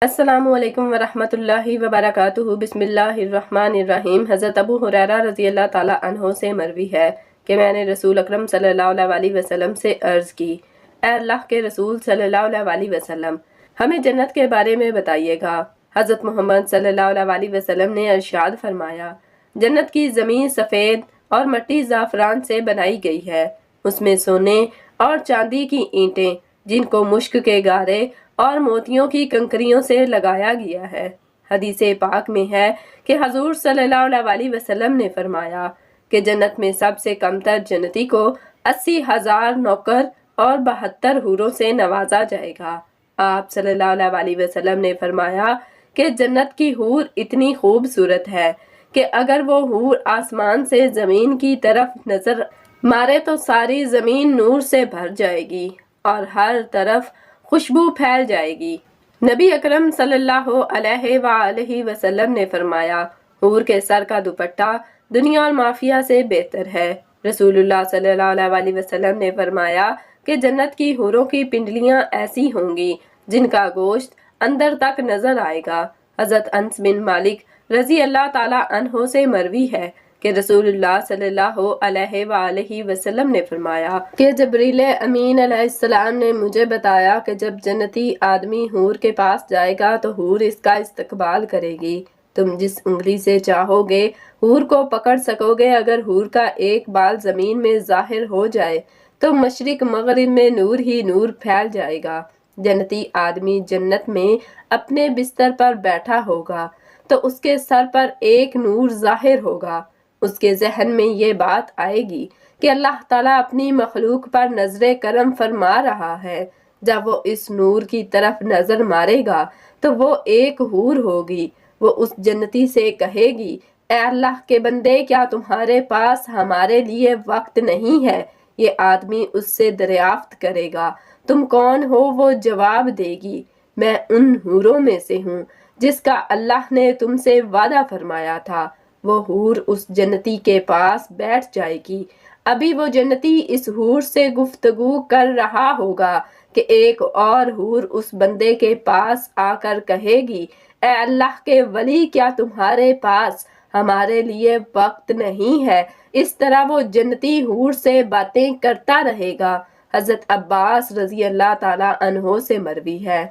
السلام علیکم ورحمۃ اللہ وبرکاتہ۔ بسم اللہ الرحمن الرحیم۔ حضرت ابو ہریرہ رضی اللہ تعالیٰ عنہ سے مروی ہے کہ میں نے رسول اکرم صلی اللہ علیہ وسلم سے عرض کی، اے اللہ کے رسول صلی اللہ علیہ وسلم، ہمیں جنت کے بارے میں بتائیے گا۔ حضرت محمد صلی اللہ علیہ وسلم نے ارشاد فرمایا، جنت کی زمین سفید اور مٹی زعفران سے بنائی گئی ہے، اس میں سونے اور چاندی کی اینٹیں جن کو مشک کے گارے اور موتیوں کی کنکریوں سے لگایا گیا ہے۔ حدیث پاک میں ہے کہ حضور صلی اللہ علیہ وسلم نے فرمایا کہ جنت میں سب سے کم تر جنتی کو 80,000 نوکر اور 72 حوروں سے نوازا جائے گا۔ آپ صلی اللہ علیہ وسلم نے فرمایا کہ جنت کی حور اتنی خوبصورت ہے کہ اگر وہ حور آسمان سے زمین کی طرف نظر مارے تو ساری زمین نور سے بھر جائے گی اور ہر طرف خوشبو پھیل جائے گی۔ نبی اکرم صلی اللہ علیہ وآلہ وسلم نے فرمایا، حور کے سر کا دوپٹہ دنیا اور مافیا سے بہتر ہے۔ رسول اللہ صلی اللہ علیہ وسلم نے فرمایا کہ جنت کی حوروں کی پنڈلیاں ایسی ہوں گی جن کا گوشت اندر تک نظر آئے گا۔ حضرت انس بن مالک رضی اللہ تعالیٰ عنہ سے مروی ہے کہ رسول اللہ صلی اللہ علیہ وآلہ وسلم نے فرمایا کہ جبریل امین علیہ السلام نے مجھے بتایا کہ جب جنتی آدمی حور کے پاس جائے گا تو حور اس کا استقبال کرے گی۔ تم جس انگلی سے چاہو گے حور کو پکڑ سکو گے۔ اگر حور کا ایک بال زمین میں ظاہر ہو جائے تو مشرق مغرب میں نور ہی نور پھیل جائے گا۔ جنتی آدمی جنت میں اپنے بستر پر بیٹھا ہوگا تو اس کے سر پر ایک نور ظاہر ہوگا۔ اس کے ذہن میں یہ بات آئے گی کہ اللہ تعالیٰ اپنی مخلوق پر نظر کرم فرما رہا ہے۔ جب وہ اس نور کی طرف نظر مارے گا تو وہ ایک حور ہوگی۔ وہ اس جنتی سے کہے گی، اے اللہ کے بندے، کیا تمہارے پاس ہمارے لیے وقت نہیں ہے؟ یہ آدمی اس سے دریافت کرے گا، تم کون ہو؟ وہ جواب دے گی، میں ان حوروں میں سے ہوں جس کا اللہ نے تم سے وعدہ فرمایا تھا۔ وہ حور اس جنتی کے پاس بیٹھ جائے گی۔ ابھی وہ جنتی اس حور سے گفتگو کر رہا ہوگا کہ ایک اور حور اس بندے کے پاس آ کر کہے گی، اے اللہ کے ولی، کیا تمہارے پاس ہمارے لیے وقت نہیں ہے؟ اس طرح وہ جنتی حور سے باتیں کرتا رہے گا۔ حضرت عباس رضی اللہ تعالیٰ عنہ سے مروی ہے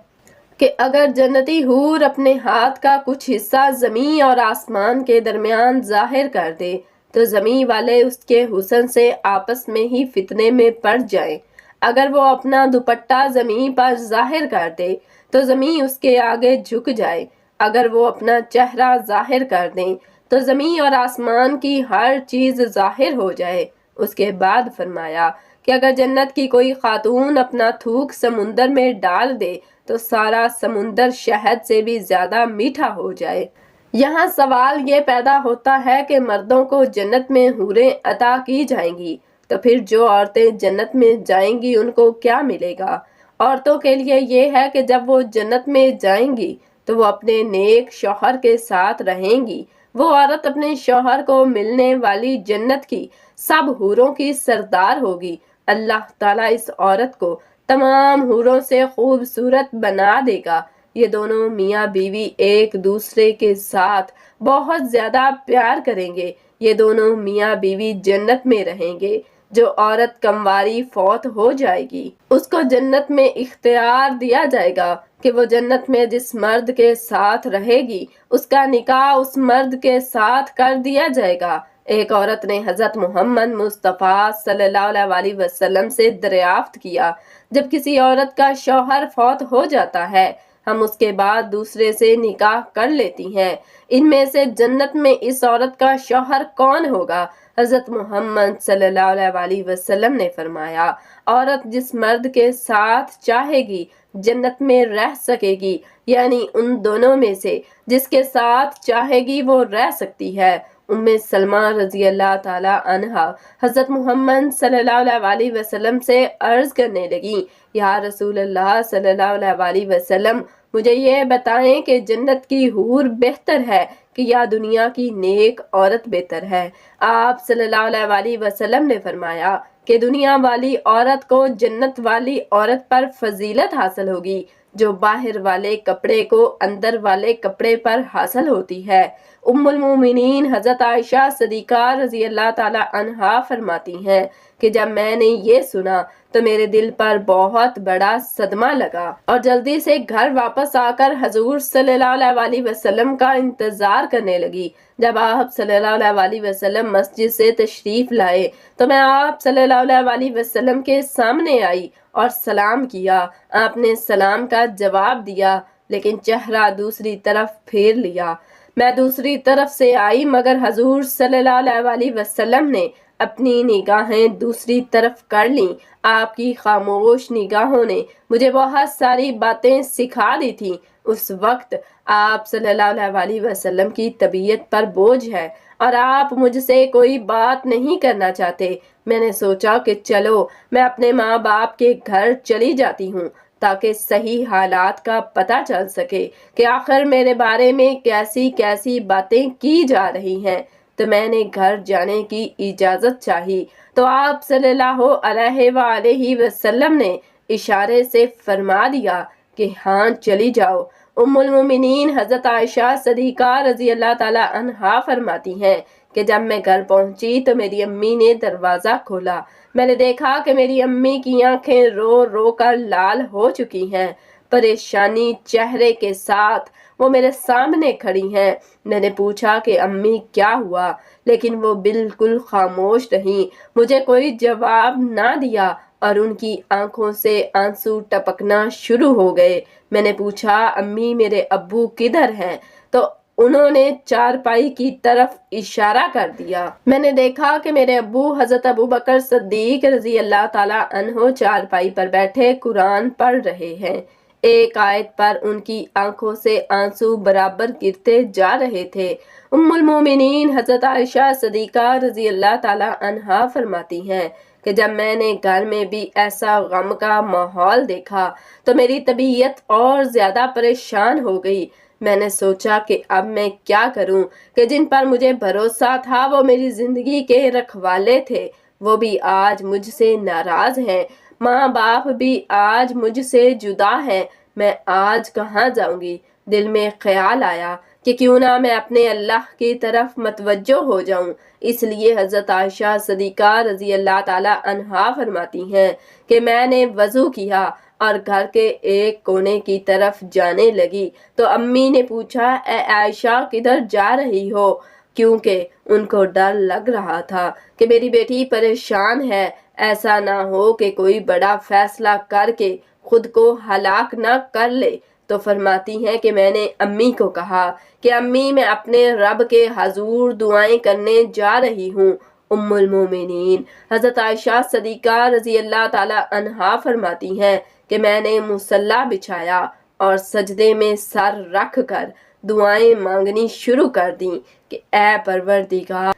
کہ اگر جنتی حور اپنے ہاتھ کا کچھ حصہ زمین اور آسمان کے درمیان ظاہر کر دے تو زمین والے اس کے حسن سے آپس میں ہی فتنے میں پڑ جائیں۔ اگر وہ اپنا دوپٹہ زمین پر ظاہر کر دے تو زمین اس کے آگے جھک جائے۔ اگر وہ اپنا چہرہ ظاہر کر دیں تو زمین اور آسمان کی ہر چیز ظاہر ہو جائے۔ اس کے بعد فرمایا کہ اگر جنت کی کوئی خاتون اپنا تھوک سمندر میں ڈال دے تو سارا سمندر شہد سے بھی زیادہ میٹھا ہو جائے۔ یہاں سوال یہ پیدا ہوتا ہے کہ مردوں کو جنت میں حوریں عطا کی جائیں گی تو پھر جو عورتیں جنت میں جائیں گی ان کو کیا ملے گا؟ عورتوں کے لیے یہ ہے کہ جب وہ جنت میں جائیں گی تو وہ اپنے نیک شوہر کے ساتھ رہیں گی۔ وہ عورت اپنے شوہر کو ملنے والی جنت کی سب حوروں کی سردار ہوگی۔ اللہ تعالیٰ اس عورت کو تمام حوروں سے خوبصورت بنا دے گا۔ یہ دونوں میاں بیوی ایک دوسرے کے ساتھ بہت زیادہ پیار کریں گے۔ یہ دونوں میاں بیوی جنت میں رہیں گے۔ جو عورت کمواری فوت ہو جائے گی اس کو جنت میں اختیار دیا جائے گا کہ وہ جنت میں جس مرد کے ساتھ رہے گی اس کا نکاح اس مرد کے ساتھ کر دیا جائے گا۔ ایک عورت نے حضرت محمد مصطفیٰ صلی اللہ علیہ وسلم سے دریافت کیا، جب کسی عورت کا شوہر فوت ہو جاتا ہے ہم اس کے بعد دوسرے سے نکاح کر لیتی ہیں، ان میں سے جنت میں اس عورت کا شوہر کون ہوگا؟ حضرت محمد صلی اللہ علیہ وسلم نے فرمایا، عورت جس مرد کے ساتھ چاہے گی جنت میں رہ سکے گی، یعنی ان دونوں میں سے جس کے ساتھ چاہے گی وہ رہ سکتی ہے۔ ام سلمہ رضی اللہ تعالیٰ عنہا حضرت محمد صلی اللہ علیہ وسلم سے عرض کرنے لگیں، یا رسول اللہ صلی اللہ علیہ وسلم، مجھے یہ بتائیں کہ جنت کی حور بہتر ہے کہ یا دنیا کی نیک عورت بہتر ہے؟ آپ صلی اللہ علیہ وسلم نے فرمایا کہ دنیا والی عورت کو جنت والی عورت پر فضیلت حاصل ہوگی، جو باہر والے کپڑے کو اندر والے کپڑے پر حاصل ہوتی ہے۔ ام المومنین حضرت عائشہ صدیقہ رضی اللہ تعالی عنہا فرماتی ہیں کہ جب میں نے یہ سنا تو میرے دل پر بہت بڑا صدمہ لگا اور جلدی سے گھر واپس آ کر حضور صلی اللہ علیہ وسلم کا انتظار کرنے لگی۔ جب آپ صلی اللہ علیہ وسلم مسجد سے تشریف لائے تو میں آپ صلی اللہ علیہ وسلم کے سامنے آئی اور سلام کیا۔ آپ نے سلام کا جواب دیا لیکن چہرہ دوسری طرف پھیر لیا۔ میں دوسری طرف سے آئی مگر حضور صلی اللہ علیہ وسلم نے اپنی نگاہیں دوسری طرف کر لیں۔ آپ کی خاموش نگاہوں نے مجھے بہت ساری باتیں سکھا دی تھیں۔ اس وقت آپ صلی اللہ علیہ وسلم کی طبیعت پر بوجھ ہے اور آپ مجھ سے کوئی بات نہیں کرنا چاہتے۔ میں نے سوچا کہ چلو میں اپنے ماں باپ کے گھر چلی جاتی ہوں تاکہ صحیح حالات کا پتہ چل سکے کہ آخر میرے بارے میں کیسی کیسی باتیں کی جا رہی ہیں۔ تو میں نے گھر جانے کی اجازت چاہی تو آپ صلی اللہ علیہ وآلہ وسلم نے اشارے سے فرما دیا کہ ہاں چلی جاؤ۔ ام المومنین حضرت عائشہ صدیقہ رضی اللہ تعالی عنہا فرماتی ہیں کہ جب میں گھر پہنچی تو میری امی نے دروازہ کھولا۔ میں نے دیکھا کہ میری امی کی آنکھیں رو رو کر لال ہو چکی ہیں، پریشانی چہرے کے ساتھ وہ میرے سامنے کھڑی ہیں۔ میں نے پوچھا کہ امی کیا ہوا، لیکن وہ بالکل خاموش رہیں، مجھے کوئی جواب نہ دیا اور ان کی آنکھوں سے آنسو ٹپکنا شروع ہو گئے۔ میں نے پوچھا امی میرے ابو کدھر ہیں؟ تو انہوں نے چارپائی کی طرف اشارہ کر دیا۔ میں نے دیکھا کہ میرے ابو حضرت ابوبکر صدیق رضی اللہ تعالی عنہ چارپائی پر بیٹھے قرآن پڑھ رہے ہیں۔ ایک آیت پر ان کی آنکھوں سے آنسو برابر گرتے جا رہے تھے۔ ام المومنین حضرت عائشہ صدیقہ رضی اللہ تعالی عنہا فرماتی ہیں کہ جب میں نے گھر میں بھی ایسا غم کا ماحول دیکھا تو میری طبیعت اور زیادہ پریشان ہو گئی۔ میں نے سوچا کہ اب میں کیا کروں کہ جن پر مجھے بھروسہ تھا وہ میری زندگی کے رکھوالے تھے، وہ بھی آج مجھ سے ناراض ہیں، ماں باپ بھی آج مجھ سے جدا ہیں، میں آج کہاں جاؤں گی؟ دل میں خیال آیا کہ کیوں نہ میں اپنے اللہ کی طرف متوجہ ہو جاؤں۔ اس لیے حضرت عائشہ صدیقہ رضی اللہ تعالی عنہا فرماتی ہیں کہ میں نے وضو کیا اور گھر کے ایک کونے کی طرف جانے لگی تو امی نے پوچھا اے عائشہ کدھر جا رہی ہو؟ کیونکہ ان کو ڈر لگ رہا تھا کہ میری بیٹی پریشان ہے، ایسا نہ ہو کہ کوئی بڑا فیصلہ کر کے خود کو ہلاک نہ کر لے۔ تو فرماتی ہیں کہ میں نے امی کو کہا کہ امی میں اپنے رب کے حضور دعائیں کرنے جا رہی ہوں۔ ام المومنین حضرت عائشہ صدیقہ رضی اللہ تعالی عنہا فرماتی ہیں کہ میں نے مصلی بچھایا اور سجدے میں سر رکھ کر دعائیں مانگنی شروع کر دیں کہ اے پروردگار،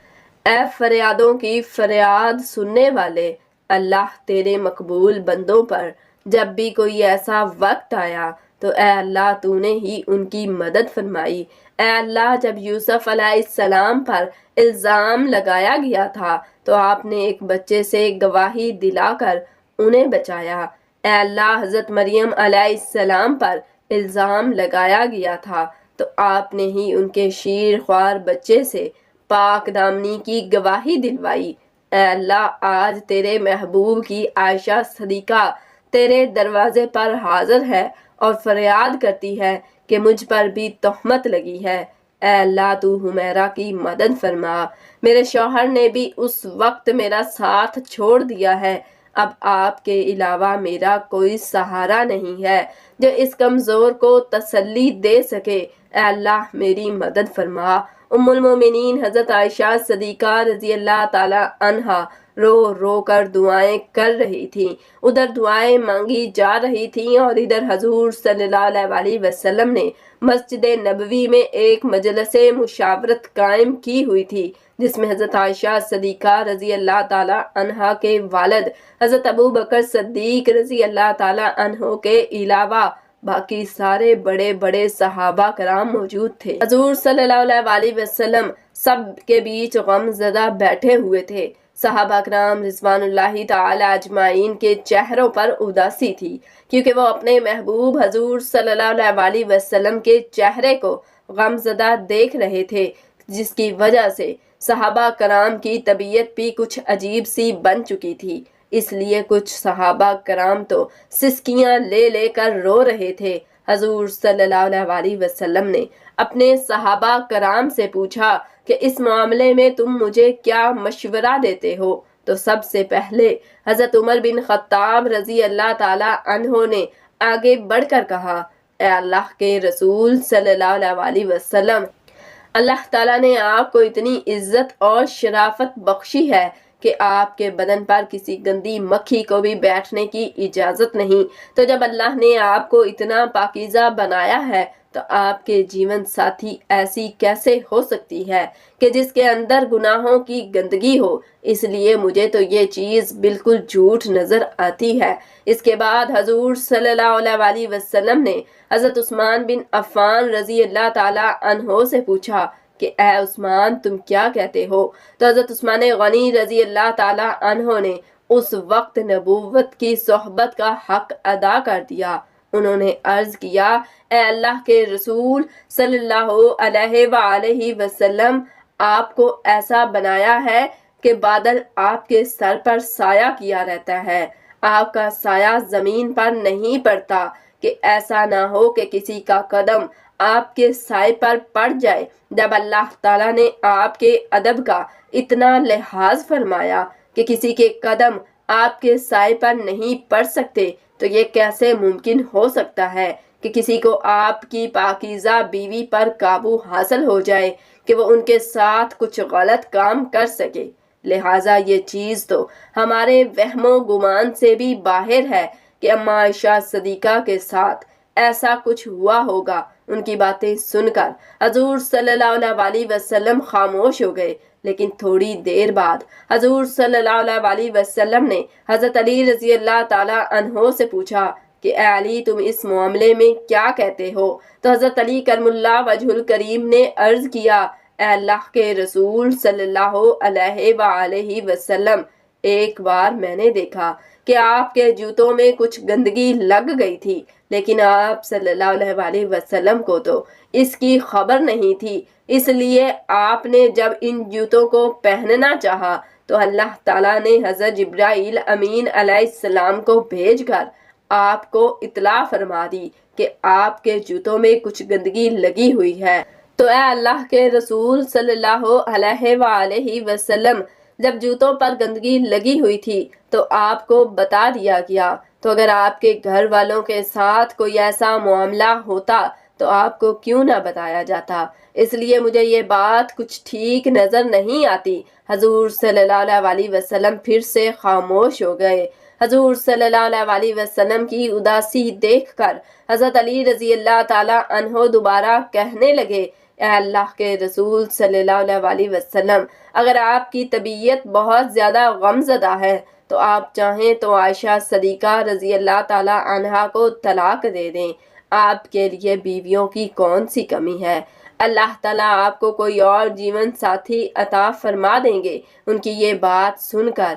اے فریادوں کی فریاد سننے والے، اللہ تیرے مقبول بندوں پر جب بھی کوئی ایسا وقت آیا تو اے اللہ تو نے ہی ان کی مدد فرمائی۔ اے اللہ جب یوسف علیہ السلام پر الزام لگایا گیا تھا تو آپ نے ایک بچے سے گواہی دلا کر انہیں بچایا۔ اے اللہ حضرت مریم علیہ السلام پر الزام لگایا گیا تھا تو آپ نے ہی ان کے شیر خوار بچے سے پاک دامنی کی گواہی دلوائی۔ اے اللہ آج تیرے محبوب کی عائشہ صدیقہ تیرے دروازے پر حاضر ہے اور فریاد کرتی ہے کہ مجھ پر بھی تہمت لگی ہے۔ اے اللہ تو حمیرہ کی مدد فرما، میرے شوہر نے بھی اس وقت میرا ساتھ چھوڑ دیا ہے، اب آپ کے علاوہ میرا کوئی سہارا نہیں ہے جو اس کمزور کو تسلی دے سکے۔ اے اللہ میری مدد فرما۔ ام المومنین حضرت عائشہ صدیقہ رضی اللہ تعالی عنہا رو رو کر دعائیں کر رہی تھیں، ادھر دعائیں مانگی جا رہی تھیں اور ادھر حضور صلی اللہ علیہ وسلم نے مسجد نبوی میں ایک مجلس مشاورت قائم کی ہوئی تھی جس میں حضرت عائشہ صدیقہ رضی اللہ تعالی عنہا کے والد حضرت ابوبکر صدیق رضی اللہ تعالی عنہ کے علاوہ باقی سارے بڑے بڑے صحابہ کرام موجود تھے۔ حضور صلی اللہ علیہ وسلم سب کے بیچ غم زدہ بیٹھے ہوئے تھے۔ صحابہ کرام رضوان اللہ تعالی اجمعین کے چہروں پر اداسی تھی، کیونکہ وہ اپنے محبوب حضور صلی اللہ علیہ وسلم کے چہرے کو غمزدہ دیکھ رہے تھے، جس کی وجہ سے صحابہ کرام کی طبیعت بھی کچھ عجیب سی بن چکی تھی۔ اس لیے کچھ صحابہ کرام تو سسکیاں لے لے کر رو رہے تھے۔ حضور صلی اللہ علیہ وسلم نے اپنے صحابہ کرام سے پوچھا کہ اس معاملے میں تم مجھے کیا مشورہ دیتے ہو؟ تو سب سے پہلے حضرت عمر بن خطاب رضی اللہ تعالی عنہ نے آگے بڑھ کر کہا، اے اللہ کے رسول صلی اللہ علیہ وسلم، اللہ تعالیٰ نے آپ کو اتنی عزت اور شرافت بخشی ہے کہ آپ کے بدن پر کسی گندی مکھی کو بھی بیٹھنے کی اجازت نہیں، تو جب اللہ نے آپ کو اتنا پاکیزہ بنایا ہے تو آپ کے جیون ساتھی ایسی کیسے ہو سکتی ہے کہ جس کے اندر گناہوں کی گندگی ہو؟ اس لیے مجھے تو یہ چیز بالکل جھوٹ نظر آتی ہے۔ اس کے بعد حضور صلی اللہ علیہ وسلم نے حضرت عثمان بن عفان رضی اللہ تعالی عنہ سے پوچھا کہ اے عثمان، تم کیا کہتے ہو؟ تو حضرت عثمان غنی رضی اللہ تعالی عنہ نے اس وقت نبوت کی صحبت کا حق ادا کر دیا۔ انہوں نے عرض کیا، اے اللہ کے رسول صلی اللہ علیہ وآلہ وسلم، آپ کو ایسا بنایا ہے کہ بادل آپ کے سر پر سایہ کیا رہتا ہے، آپ کا سایہ زمین پر نہیں پڑتا، کہ ایسا نہ ہو کہ کسی کا قدم آپ کے سائے پر پڑ جائے۔ جب اللہ تعالیٰ نے آپ کے ادب کا اتنا لحاظ فرمایا کہ کسی کے قدم آپ کے سائے پر نہیں پڑ سکتے، تو یہ کیسے ممکن ہو سکتا ہے کہ کسی کو آپ کی پاکیزہ بیوی پر قابو حاصل ہو جائے کہ وہ ان کے ساتھ کچھ غلط کام کر سکے؟ لہٰذا یہ چیز تو ہمارے وہم و گمان سے بھی باہر ہے کہ اماں عائشہ صدیقہ کے ساتھ ایسا کچھ ہوا ہوگا۔ ان کی باتیں سن کر حضور صلی اللہ علیہ وسلم خاموش ہو گئے، لیکن تھوڑی دیر بعد حضور صلی اللہ علیہ وسلم نے حضرت علی رضی اللہ تعالی عنہ سے پوچھا کہ اے علی، تم اس معاملے میں کیا کہتے ہو؟ تو حضرت علی کرم اللہ وجہ الکریم نے عرض کیا، اے اللہ کے رسول صلی اللہ علیہ وآلہ وسلم، ایک بار میں نے دیکھا کہ آپ کے جوتوں میں کچھ گندگی لگ گئی تھی، لیکن آپ صلی اللہ علیہ وسلم کو تو اس کی خبر نہیں تھی، اس لیے آپ نے جب ان جوتوں کو پہننا چاہا تو اللہ تعالیٰ نے حضرت جبرائیل امین علیہ السلام کو بھیج کر آپ کو اطلاع فرما دی کہ آپ کے جوتوں میں کچھ گندگی لگی ہوئی ہے۔ تو اے اللہ کے رسول صلی اللہ علیہ وآلہ وسلم، جب جوتوں پر گندگی لگی ہوئی تھی تو آپ کو بتا دیا گیا، تو اگر آپ کے گھر والوں کے ساتھ کوئی ایسا معاملہ ہوتا تو آپ کو کیوں نہ بتایا جاتا؟ اس لیے مجھے یہ بات کچھ ٹھیک نظر نہیں آتی۔ حضور صلی اللہ علیہ وسلم پھر سے خاموش ہو گئے۔ حضور صلی اللہ علیہ وسلم کی اداسی دیکھ کر حضرت علی رضی اللہ تعالی عنہ دوبارہ کہنے لگے، اے اللہ کے رسول صلی اللہ علیہ وسلم، اگر آپ کی طبیعت بہت زیادہ غمزدہ ہے تو آپ چاہیں تو عائشہ صدیقہ رضی اللہ تعالی عنہا کو طلاق دے دیں، آپ کے لیے بیویوں کی کون سی کمی ہے؟ اللہ تعالیٰ آپ کو کوئی اور جیون ساتھی عطا فرما دیں گے۔ ان کی یہ بات سن کر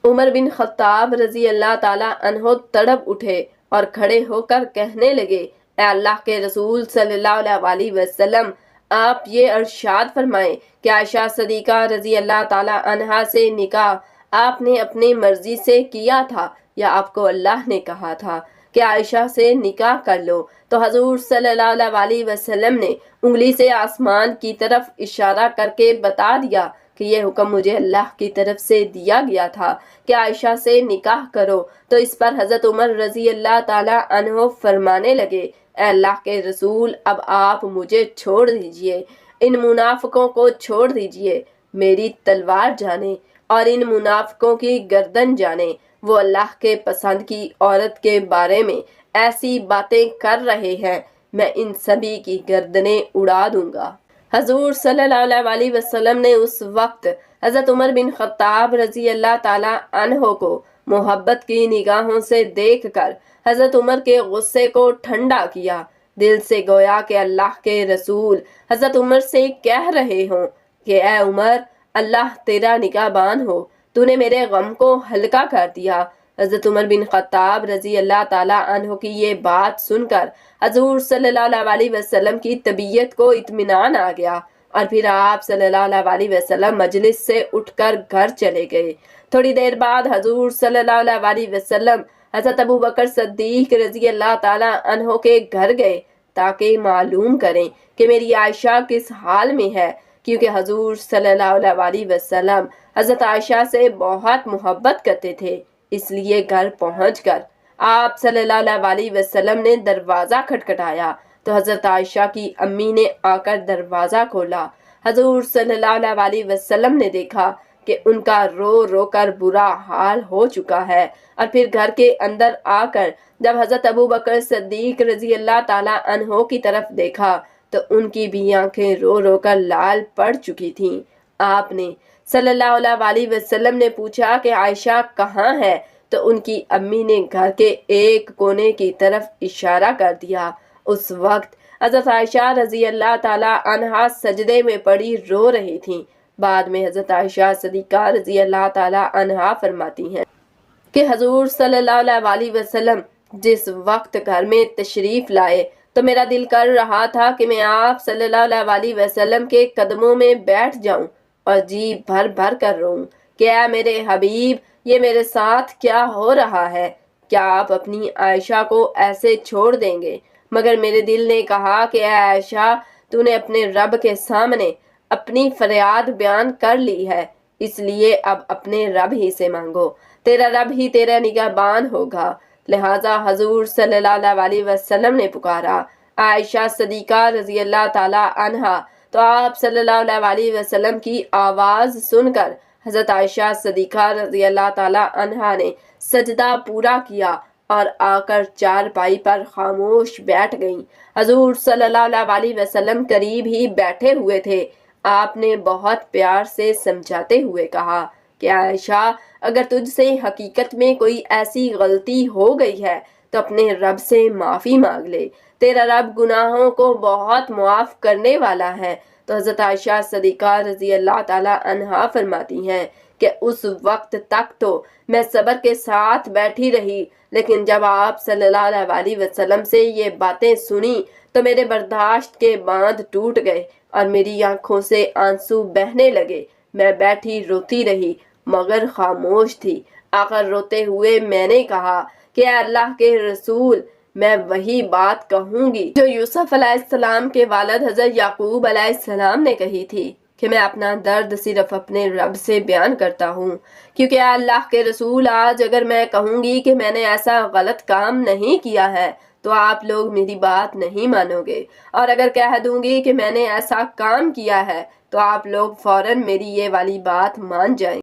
عمر بن خطاب رضی اللہ تعالی عنہ تڑپ اٹھے اور کھڑے ہو کر کہنے لگے، اے اللہ کے رسول صلی اللہ علیہ وسلم، آپ یہ ارشاد فرمائیں کہ عائشہ صدیقہ رضی اللہ تعالی عنہا سے نکاح آپ نے اپنی مرضی سے کیا تھا یا آپ کو اللہ نے کہا تھا کہ عائشہ سے نکاح کر لو؟ تو حضور صلی اللہ علیہ وسلم نے انگلی سے آسمان کی طرف اشارہ کر کے بتا دیا کہ یہ حکم مجھے اللہ کی طرف سے دیا گیا تھا کہ عائشہ سے نکاح کرو۔ تو اس پر حضرت عمر رضی اللہ تعالی عنہ فرمانے لگے، اے اللہ کے رسول، اب آپ مجھے چھوڑ دیجئے، ان منافقوں کو چھوڑ دیجئے، میری تلوار جانے اور ان منافقوں کی گردن جانے، وہ اللہ کے پسند کی عورت کے بارے میں ایسی باتیں کر رہے ہیں، میں ان سبھی کی گردنیں اڑا دوں گا۔ حضور صلی اللہ علیہ وسلم نے اس وقت حضرت عمر بن خطاب رضی اللہ تعالی عنہ کو محبت کی نگاہوں سے دیکھ کر حضرت عمر کے غصے کو ٹھنڈا کیا، دل سے گویا کہ اللہ کے رسول حضرت عمر سے کہہ رہے ہوں کہ اے عمر، اللہ تیرا نگہبان ہو، تو نے میرے غم کو ہلکا کر دیا۔ حضرت عمر بن خطاب رضی اللہ تعالیٰ عنہ کی یہ بات سن کر حضور صلی اللہ علیہ وسلم کی طبیعت کو اطمینان آ گیا، اور پھر آپ صلی اللہ علیہ وسلم مجلس سے اٹھ کر گھر چلے گئے۔ تھوڑی دیر بعد حضور صلی اللہ علیہ وسلم حضرت ابو بکر صدیق رضی اللہ تعالیٰ عنہ کے گھر گئے تاکہ معلوم کریں کہ میری عائشہ کس حال میں ہے، کیونکہ حضور صلی اللہ علیہ وسلم حضرت عائشہ سے بہت محبت کرتے تھے۔ اس لیے گھر پہنچ کر آپ صلی اللہ علیہ وسلم نے دروازہ کھٹکھٹایا تو حضرت عائشہ کی امی نے آ کر دروازہ کھولا۔ حضور صلی اللہ علیہ وسلم نے دیکھا کہ ان کا رو رو کر برا حال ہو چکا ہے، اور پھر گھر کے اندر آ کر جب حضرت ابو بکر صدیق رضی اللہ تعالیٰ عنہ کی طرف دیکھا تو ان کی بھی آنکھیں رو رو کر لال پڑ چکی تھیں۔ آپ نے صلی اللہ علیہ وسلم نے پوچھا کہ عائشہ کہاں ہے، تو ان کی امی نے گھر کے ایک کونے کی طرف اشارہ کر دیا۔ اس وقت حضرت عائشہ رضی اللہ تعالیٰ عنہا سجدے میں پڑی رو رہی تھیں۔ بعد میں حضرت عائشہ صدیقہ رضی اللہ تعالیٰ عنہا فرماتی ہیں کہ حضور صلی اللہ علیہ وسلم جس وقت گھر میں تشریف لائے تو میرا دل کر رہا تھا کہ میں آپ صلی اللہ علیہ وسلم کے قدموں میں بیٹھ جاؤں اور جی بھر بھر کر روؤں کہ اے میرے حبیب، یہ میرے ساتھ کیا ہو رہا ہے؟ کیا آپ اپنی عائشہ کو ایسے چھوڑ دیں گے؟ مگر میرے دل نے کہا کہ اے عائشہ، تو نے اپنے رب کے سامنے اپنی فریاد بیان کر لی ہے، اس لیے اب اپنے رب ہی سے مانگو، تیرا رب ہی تیرا نگہبان ہوگا۔ لہٰذا حضور صلی اللہ علیہ وسلم نے پکارا عائشہ صدیقہ رضی اللہ تعالیٰ عنہا، تو آپ صلی اللہ علیہ وسلم کی آواز سن کر حضرت عائشہ صدیقہ رضی اللہ تعالیٰ عنہا نے سجدہ پورا کیا اور آ کر چارپائی پر خاموش بیٹھ گئیں۔ حضور صلی اللہ علیہ وسلم قریب ہی بیٹھے ہوئے تھے۔ آپ نے بہت پیار سے سمجھاتے ہوئے کہا کہ عائشہ، اگر تجھ سے حقیقت میں کوئی ایسی غلطی ہو گئی ہے تو اپنے رب سے معافی مانگ لے، تیرا رب گناہوں کو بہت معاف کرنے والا ہے۔ تو حضرت عائشہ صدیقہ رضی اللہ تعالیٰ عنہا فرماتی ہیں کہ اس وقت تک تو میں صبر کے ساتھ بیٹھی رہی، لیکن جب آپ صلی اللہ علیہ وسلم سے یہ باتیں سنی تو میرے برداشت کے باندھ ٹوٹ گئے اور میری آنکھوں سے آنسو بہنے لگے۔ میں بیٹھی روتی رہی مگر خاموش تھی۔ آخر روتے ہوئے میں نے کہا کہ اے اللہ کے رسول، میں وہی بات کہوں گی جو یوسف علیہ السلام کے والد حضرت یعقوب علیہ السلام نے کہی تھی کہ میں اپنا درد صرف اپنے رب سے بیان کرتا ہوں، کیونکہ اے اللہ کے رسول، آج اگر میں کہوں گی کہ میں نے ایسا غلط کام نہیں کیا ہے تو آپ لوگ میری بات نہیں مانو گے، اور اگر کہہ دوں گی کہ میں نے ایسا کام کیا ہے تو آپ لوگ فوراً میری یہ والی بات مان جائیں۔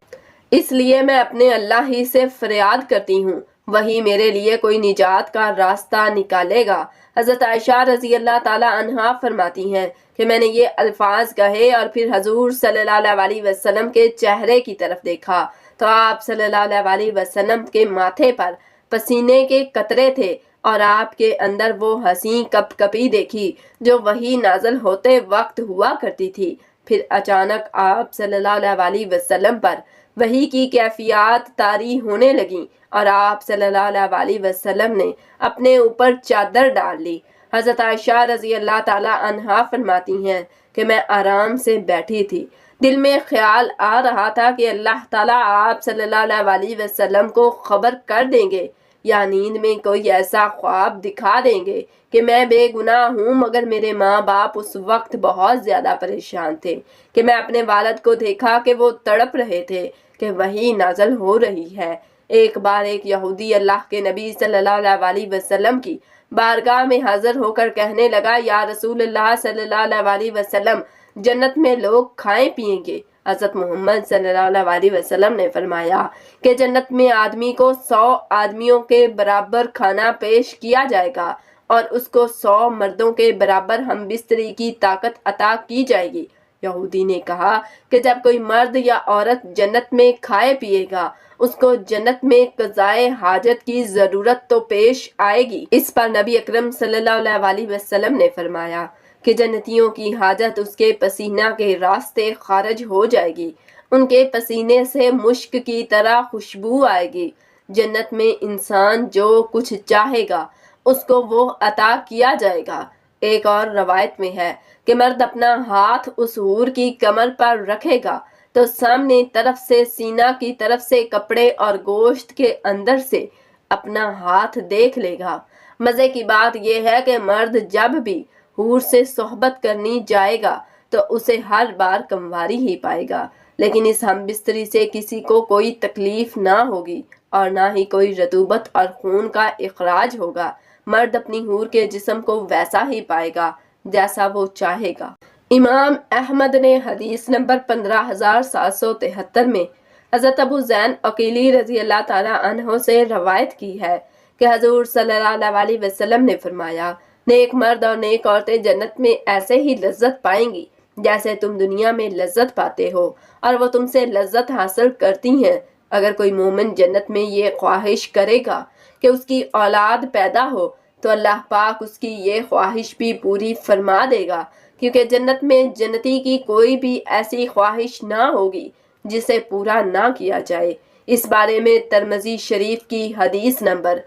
اس لیے میں اپنے اللہ ہی سے فریاد کرتی ہوں، وہی میرے لیے کوئی نجات کا راستہ نکالے گا۔ حضرت عائشہ رضی اللہ تعالیٰ عنہا فرماتی ہیں کہ میں نے یہ الفاظ کہے اور پھر حضور صلی اللہ علیہ وسلم کے چہرے کی طرف دیکھا تو آپ صلی اللہ علیہ وسلم کے ماتھے پر پسینے کے قطرے تھے، اور آپ کے اندر وہ حسین کپ کپی دیکھی جو وہی نازل ہوتے وقت ہوا کرتی تھی۔ پھر اچانک آپ صلی اللہ علیہ وسلم پر وحی کی کیفیات طاری ہونے لگیں اور آپ صلی اللہ علیہ وسلم نے اپنے اوپر چادر ڈال لی۔ حضرت عائشہ رضی اللہ تعالیٰ عنہا فرماتی ہیں کہ میں آرام سے بیٹھی تھی، دل میں خیال آ رہا تھا کہ اللہ تعالیٰ آپ صلی اللہ علیہ وسلم کو خبر کر دیں گے یا نیند میں کوئی ایسا خواب دکھا دیں گے کہ میں بے گناہ ہوں، مگر میرے ماں باپ اس وقت بہت زیادہ پریشان تھے کہ میں اپنے والد کو دیکھا کہ وہ تڑپ رہے تھے کہ وحی نازل ہو رہی ہے۔ ایک بار ایک یہودی اللہ کے نبی صلی اللہ علیہ وسلم کی بارگاہ میں حاضر ہو کر کہنے لگا، یا رسول اللہ صلی اللہ علیہ وسلم، جنت میں لوگ کھائیں پیئیں گے۔ حضرت محمد صلی اللہ علیہ وسلم نے فرمایا کہ جنت میں آدمی کو 100 آدمیوں کے برابر کھانا پیش کیا جائے گا اور اس کو 100 مردوں کے برابر ہم بستری کی طاقت عطا کی جائے گی۔ یہودی نے کہا کہ جب کوئی مرد یا عورت جنت میں کھائے پیے گا، اس کو جنت میں قضائے حاجت کی ضرورت تو پیش آئے گی۔ اس پر نبی اکرم صلی اللہ علیہ وسلم نے فرمایا کہ جنتیوں کی حاجت اس کے پسینہ کے راستے خارج ہو جائے گی، ان کے پسینے سے مشک کی طرح خوشبو آئے گی۔ جنت میں انسان جو کچھ چاہے گا اس کو وہ عطا کیا جائے گا۔ ایک اور روایت میں ہے کہ مرد اپنا ہاتھ اس حور کی کمر پر رکھے گا تو سامنے طرف سے سینہ کی طرف سے کپڑے اور گوشت کے اندر سے اپنا ہاتھ دیکھ لے گا۔ مزے کی بات یہ ہے کہ مرد جب بھی حور سے صحبت کرنی جائے گا تو اسے ہر بار کمواری ہی پائے گا، لیکن اس ہم بستری سے کسی کو کوئی تکلیف نہ ہوگی اور نہ ہی کوئی رطوبت اور خون کا اخراج ہوگا۔ مرد اپنی حور کے جسم کو ویسا ہی پائے گا جیسا وہ چاہے گا۔ امام احمد نے حدیث نمبر 15773 میں حضرت ابو زین عقیلی رضی اللہ تعالیٰ عنہ سے روایت کی ہے کہ حضور صلی اللہ علیہ وسلم نے فرمایا، نیک مرد اور نیک عورتیں جنت میں ایسے ہی لذت پائیں گی جیسے تم دنیا میں لذت پاتے ہو، اور وہ تم سے لذت حاصل کرتی ہیں۔ اگر کوئی مومن جنت میں یہ خواہش کرے گا کہ اس کی اولاد پیدا ہو تو اللہ پاک اس کی یہ خواہش بھی پوری فرما دے گا، کیونکہ جنت میں جنتی کی کوئی بھی ایسی خواہش نہ ہوگی جسے پورا نہ کیا جائے۔ اس بارے میں ترمذی شریف کی حدیث نمبر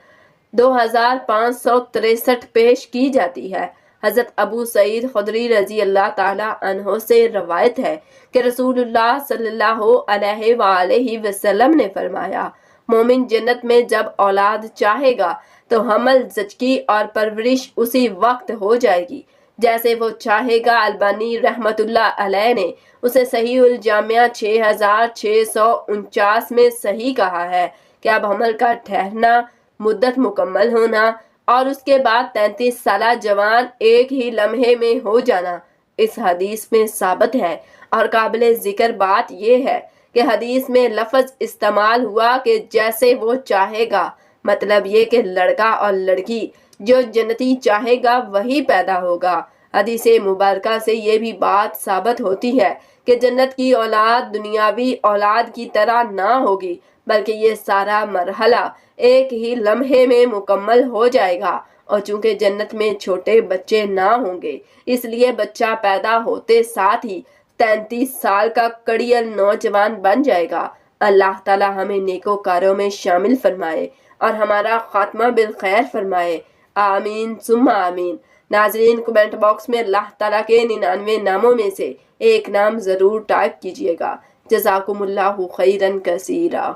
2563 پیش کی جاتی ہے۔ حضرت ابو سعید خدری رضی اللہ تعالیٰ عنہ سے روایت ہے کہ رسول اللہ صلی اللہ علیہ وآلہ وسلم نے فرمایا، مومن جنت میں جب اولاد چاہے گا تو حمل، زچگی اور پرورش اسی وقت ہو جائے گی جیسے وہ چاہے گا۔ البانی رحمت اللہ علیہ نے اسے صحیح الجامعہ 6649 میں صحیح کہا ہے کہ اب حمل کا ٹھہرنا، مدت مکمل ہونا اور اس کے بعد 33 سالہ جوان ایک ہی لمحے میں ہو جانا اس حدیث میں ثابت ہے۔ اور قابل ذکر بات یہ ہے کہ حدیث میں لفظ استعمال ہوا کہ جیسے وہ چاہے گا، مطلب یہ کہ لڑکا اور لڑکی جو جنتی چاہے گا وہی پیدا ہوگا۔ حدیث مبارکہ سے یہ بھی بات ثابت ہوتی ہے کہ جنت کی اولاد دنیاوی اولاد کی طرح نہ ہوگی، بلکہ یہ سارا مرحلہ ایک ہی لمحے میں مکمل ہو جائے گا۔ اور چونکہ جنت میں چھوٹے بچے نہ ہوں گے، اس لیے بچہ پیدا ہوتے ساتھ ہی 33 سال کا کڑیل نوجوان بن جائے گا۔ اللہ تعالی ہمیں نیکوکاروں میں شامل فرمائے اور ہمارا خاتمہ بالخیر فرمائے، آمین ثم آمین۔ ناظرین، کمنٹ باکس میں اللہ تعالیٰ کے 99 ناموں میں سے ایک نام ضرور ٹائپ کیجئے گا۔ جزاکم اللہ خیرا کثیرا۔